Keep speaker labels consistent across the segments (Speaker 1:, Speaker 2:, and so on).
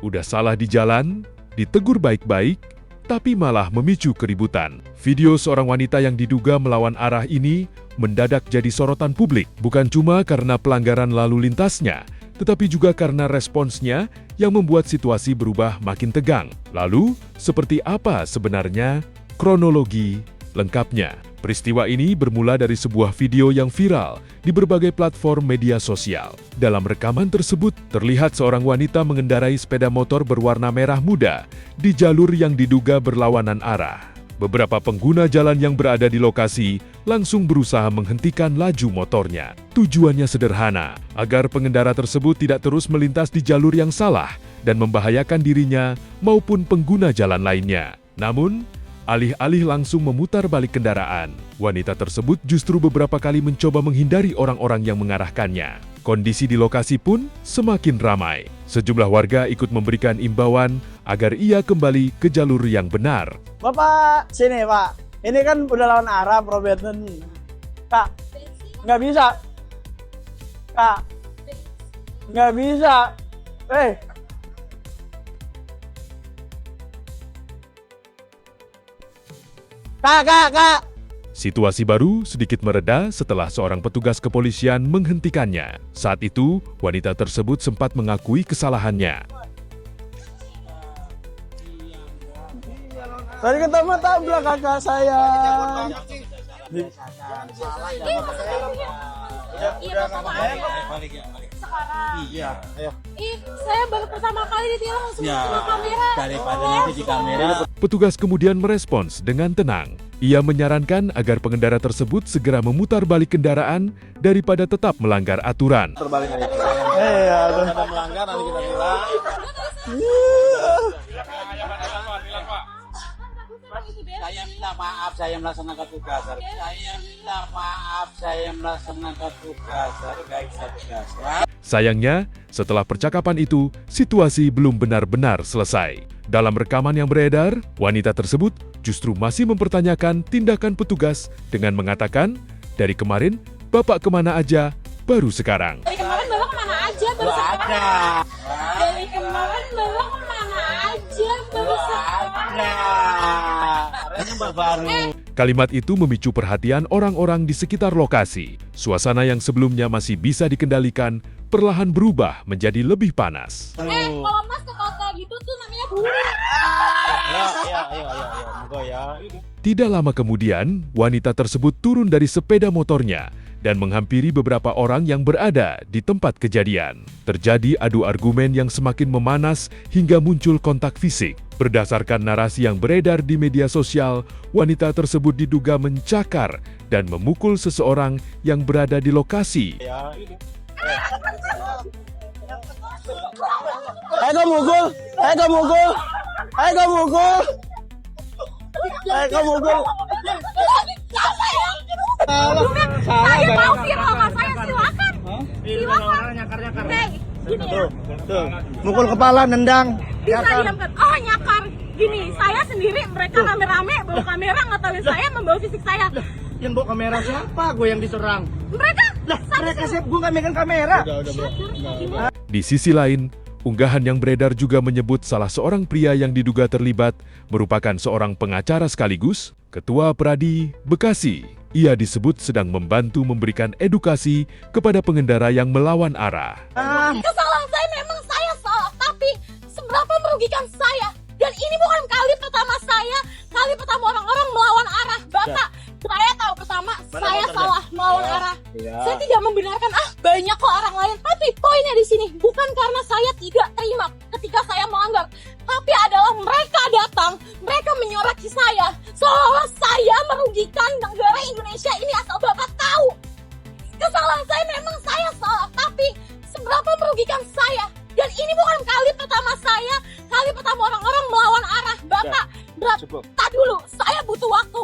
Speaker 1: Udah salah di jalan, ditegur baik-baik, tapi malah memicu keributan. Video seorang wanita yang diduga melawan arah ini mendadak jadi sorotan publik, bukan cuma karena pelanggaran lalu lintasnya, tetapi juga karena responsnya yang membuat situasi berubah makin tegang. Lalu, seperti apa sebenarnya kronologi lengkapnya? Peristiwa ini bermula dari sebuah video yang viral di berbagai platform media sosial. Dalam rekaman tersebut, terlihat seorang wanita mengendarai sepeda motor berwarna merah muda di jalur yang diduga berlawanan arah. Beberapa pengguna jalan yang berada di lokasi langsung berusaha menghentikan laju motornya. Tujuannya sederhana, agar pengendara tersebut tidak terus melintas di jalur yang salah dan membahayakan dirinya maupun pengguna jalan lainnya. Namun, alih-alih langsung memutar balik kendaraan, wanita tersebut justru beberapa kali mencoba menghindari orang-orang yang mengarahkannya. Kondisi di lokasi pun semakin ramai. Sejumlah warga ikut memberikan imbauan agar ia kembali ke jalur yang benar.
Speaker 2: Bapak, sini Pak. Ini kan udah lawan arah, Probeten. Kak, nggak bisa. Kak, nggak bisa. Kak.
Speaker 1: Situasi baru sedikit mereda setelah seorang petugas kepolisian menghentikannya. Saat itu, wanita tersebut sempat mengakui kesalahannya.
Speaker 2: Tadi ketemu tabrak kakak saya.
Speaker 3: Iya, ayo.
Speaker 4: Saya baru pertama kali ditilang langsung ke kamera.
Speaker 3: Daripada nanti di kamera.
Speaker 1: Petugas kemudian merespons dengan tenang. Ia menyarankan agar pengendara tersebut segera memutar balik kendaraan daripada tetap melanggar aturan.
Speaker 3: Terbalik aja.
Speaker 2: Aduh.
Speaker 3: Ada melanggar nanti kita bilang. Saya minta maaf, saya melaksanakan tugas. Saya minta maaf, saya melaksanakan tugas.
Speaker 1: Sayangnya, setelah percakapan itu, situasi belum benar-benar selesai. Dalam rekaman yang beredar, wanita tersebut justru masih mempertanyakan tindakan petugas dengan mengatakan, "Dari kemarin, Bapak kemana aja, baru sekarang."
Speaker 4: Dari kemarin Bapak kemana aja baru sekarang? Dari kemarin Bapak kemana aja baru sekarang?
Speaker 1: Kalimat itu memicu perhatian orang-orang di sekitar lokasi. Suasana yang sebelumnya masih bisa dikendalikan, perlahan berubah menjadi lebih panas.
Speaker 4: Kalau Mas kata gitu tuh namanya bully.
Speaker 3: Ayo.
Speaker 1: Tidak lama kemudian, wanita tersebut turun dari sepeda motornya dan menghampiri beberapa orang yang berada di tempat kejadian. Terjadi adu argumen yang semakin memanas hingga muncul kontak fisik. Berdasarkan narasi yang beredar di media sosial, wanita tersebut diduga mencakar dan memukul seseorang yang berada di lokasi.
Speaker 2: Ayo mukul.
Speaker 4: Saya mau viral Mas, saya silakan. Gini ya.
Speaker 2: Tuh. Mukul kepala, nendang.
Speaker 4: Bisa diamkan. Oh nyakar. Gini, saya sendiri, mereka rame-rame bawa kamera ngetahuin saya, membawa fisik saya.
Speaker 2: Yang bawa kamera siapa? Gue yang diserang.
Speaker 4: Mereka
Speaker 2: Siapa? Gue nggak megang kamera.
Speaker 1: Di sisi lain, unggahan yang beredar juga menyebut salah seorang pria yang diduga terlibat merupakan seorang pengacara sekaligus Ketua Pradi Bekasi. Ia disebut sedang membantu memberikan edukasi kepada pengendara yang melawan arah.
Speaker 4: kesalahan saya memang saya salah, tapi seberapa merugikan saya? Dan ini bukan kali pertama saya, kali pertama orang-orang melawan arah. Bapak, saya tahu pertama saya salah melawan arah. Saya tidak membenarkan banyak kok orang lain. Tapi poinnya di sini bukan karena saya tidak terima ketika saya melanggar, tapi adalah mereka datang, mereka menyoraki saya seolah saya merugikan negara Indonesia ini. Asal Bapak tahu, kesalahan saya memang saya salah, tapi seberapa merugikan saya? Dan ini bukan kali pertama saya, kali pertama orang-orang melawan arah. Bapak, tak dulu, saya butuh waktu.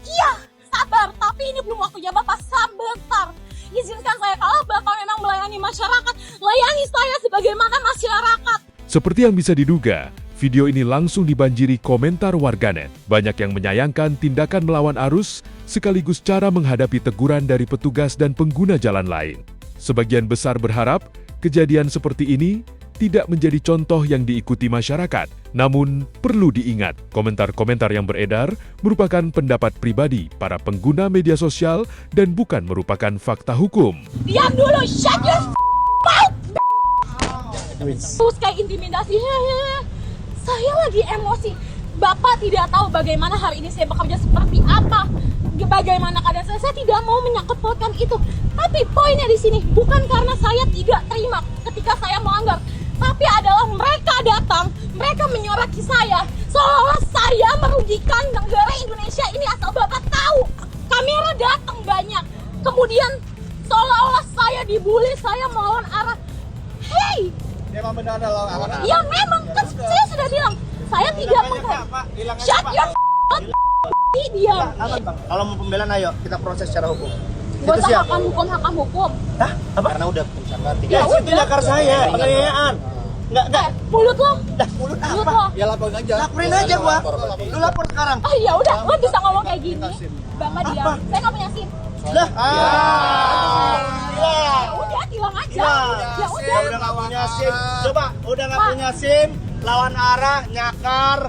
Speaker 4: Iya, sabar, tapi ini belum waktunya. Bapak, sabar. Izinkan saya, kalau Bapak memang melayani masyarakat, layani saya sebagaimana masyarakat.
Speaker 1: Seperti yang bisa diduga, video ini langsung dibanjiri komentar warganet. Banyak yang menyayangkan tindakan melawan arus, sekaligus cara menghadapi teguran dari petugas dan pengguna jalan lain. Sebagian besar berharap kejadian seperti ini tidak menjadi contoh yang diikuti masyarakat. Namun, perlu diingat, komentar-komentar yang beredar merupakan pendapat pribadi para pengguna media sosial dan bukan merupakan fakta hukum.
Speaker 4: Diam dulu, shut your mouth. Terus kayak intimidasi. Saya lagi emosi. Bapak tidak tahu bagaimana hari ini saya bekerja seperti apa. Bagaimana keadaan saya tidak mau menyangkut pautkan itu. Tapi poinnya di sini bukan karena saya tidak terima ketika saya melanggar, tapi adalah mereka datang, mereka menyoraki saya, seolah-olah saya merugikan negara Indonesia ini. Asal Bapak tahu, kamera datang banyak, kemudian seolah-olah saya dibully, saya melawan arah. Hey,
Speaker 2: Memang benar ada lawan arah.
Speaker 4: ya memang kan saya sudah bilang, saya tidak menghargai. Shut your diam.
Speaker 5: Kalau mau pembelaan ayo kita proses secara hukum.
Speaker 4: Gak usah hakam hukum.
Speaker 5: Hah? Apa? Karena udah pencakar
Speaker 4: Ya udah.
Speaker 5: itu nyakar saya, penganiayaan. Enggak.
Speaker 4: Mulut lo.
Speaker 5: Dah mulut
Speaker 4: Mulut
Speaker 5: apa?
Speaker 4: lo.
Speaker 5: Ya laporin aja. Laporin aja gua. Lu lapor sekarang.
Speaker 4: Oh ya udah, lo bisa ngomong kayak gini. Bapak diam. Saya nggak punya SIM.
Speaker 5: Lah.
Speaker 4: Ya udah, hilang aja. Ya udah.
Speaker 5: Udah nggak punya SIM. Coba, udah nggak punya SIM, lawan arah, nyakar.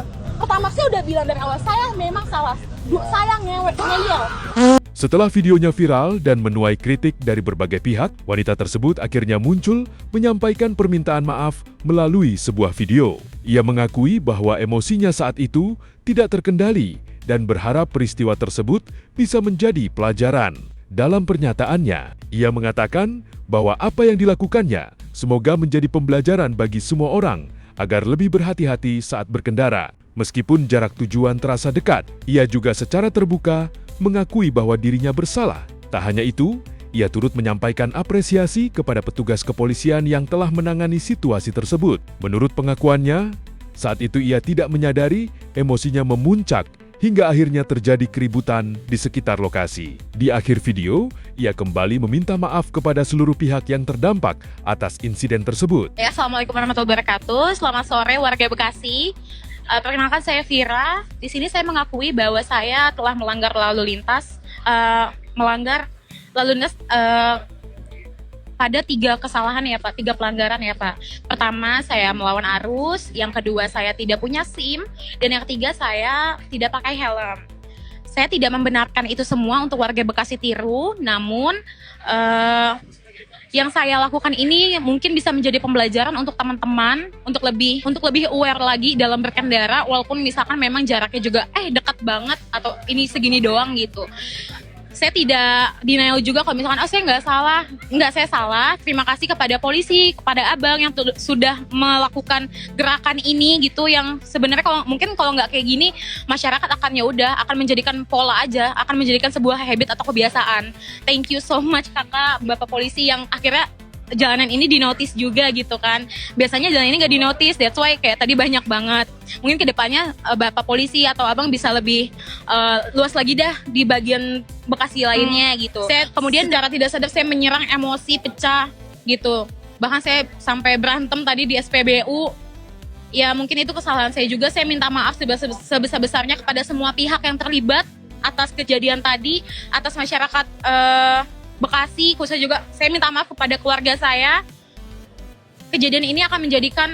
Speaker 4: Pertama saya udah bilang dari awal, saya memang salah. Saya ngeyel.
Speaker 1: Setelah videonya viral dan menuai kritik dari berbagai pihak, wanita tersebut akhirnya muncul menyampaikan permintaan maaf melalui sebuah video. Ia mengakui bahwa emosinya saat itu tidak terkendali dan berharap peristiwa tersebut bisa menjadi pelajaran. Dalam pernyataannya, ia mengatakan bahwa apa yang dilakukannya semoga menjadi pembelajaran bagi semua orang agar lebih berhati-hati saat berkendara. Meskipun jarak tujuan terasa dekat, ia juga secara terbuka mengakui bahwa dirinya bersalah. Tak hanya itu, ia turut menyampaikan apresiasi kepada petugas kepolisian yang telah menangani situasi tersebut. Menurut pengakuannya, saat itu ia tidak menyadari emosinya memuncak hingga akhirnya terjadi keributan di sekitar lokasi. Di akhir video, ia kembali meminta maaf kepada seluruh pihak yang terdampak atas insiden tersebut.
Speaker 6: Ya, Assalamualaikum warahmatullahi wabarakatuh. Selamat sore warga Bekasi. Perkenalkan saya Vira. Di sini saya mengakui bahwa saya telah melanggar lalu lintas, pada 3 kesalahan ya Pak, 3 pelanggaran ya Pak. Pertama, saya melawan arus. Yang kedua, saya tidak punya SIM. Dan yang ketiga, saya tidak pakai helm. Saya tidak membenarkan itu semua untuk warga Bekasi tiru. Namun yang saya lakukan ini mungkin bisa menjadi pembelajaran untuk teman-teman untuk lebih aware lagi dalam berkendara, walaupun misalkan memang jaraknya juga dekat banget atau ini segini doang gitu. Saya tidak denial juga kalau misalkan saya nggak salah. Terima kasih kepada polisi, kepada abang yang sudah melakukan gerakan ini gitu, yang sebenarnya kalau nggak kayak gini masyarakat akan akan menjadikan pola aja, akan menjadikan sebuah habit atau kebiasaan. Thank you so much kakak, bapak polisi yang akhirnya jalanan ini dinotis juga gitu kan. Biasanya jalan ini nggak dinotis, that's why kayak tadi banyak banget. Mungkin kedepannya bapak polisi atau abang bisa lebih luas lagi dah di bagian Bekasi lainnya gitu. Saya kemudian secara tidak sadar saya menyerang emosi, pecah gitu. Bahkan saya sampai berantem tadi di SPBU. Ya mungkin itu kesalahan saya juga. Saya minta maaf sebesar-besarnya kepada semua pihak yang terlibat atas kejadian tadi, atas masyarakat Bekasi, khususnya juga saya minta maaf kepada keluarga saya. Kejadian ini akan menjadikan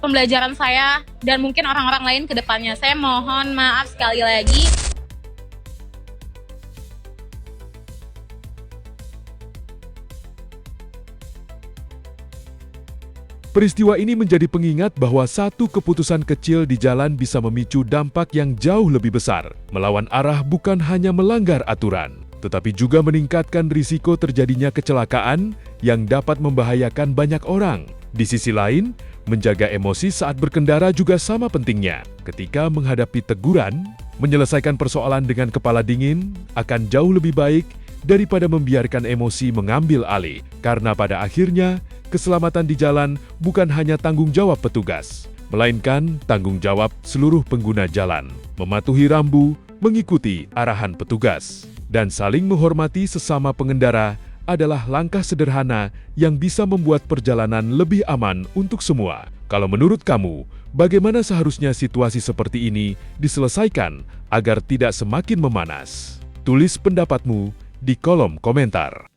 Speaker 6: pembelajaran saya dan mungkin orang-orang lain ke depannya. Saya mohon maaf sekali lagi.
Speaker 1: Peristiwa ini menjadi pengingat bahwa satu keputusan kecil di jalan bisa memicu dampak yang jauh lebih besar. Melawan arah bukan hanya melanggar aturan, tetapi juga meningkatkan risiko terjadinya kecelakaan yang dapat membahayakan banyak orang. Di sisi lain, menjaga emosi saat berkendara juga sama pentingnya. Ketika menghadapi teguran, menyelesaikan persoalan dengan kepala dingin akan jauh lebih baik daripada membiarkan emosi mengambil alih. Karena pada akhirnya, keselamatan di jalan bukan hanya tanggung jawab petugas, melainkan tanggung jawab seluruh pengguna jalan. Mematuhi rambu, mengikuti arahan petugas, dan saling menghormati sesama pengendara adalah langkah sederhana yang bisa membuat perjalanan lebih aman untuk semua. Kalau menurut kamu, bagaimana seharusnya situasi seperti ini diselesaikan agar tidak semakin memanas? Tulis pendapatmu di kolom komentar.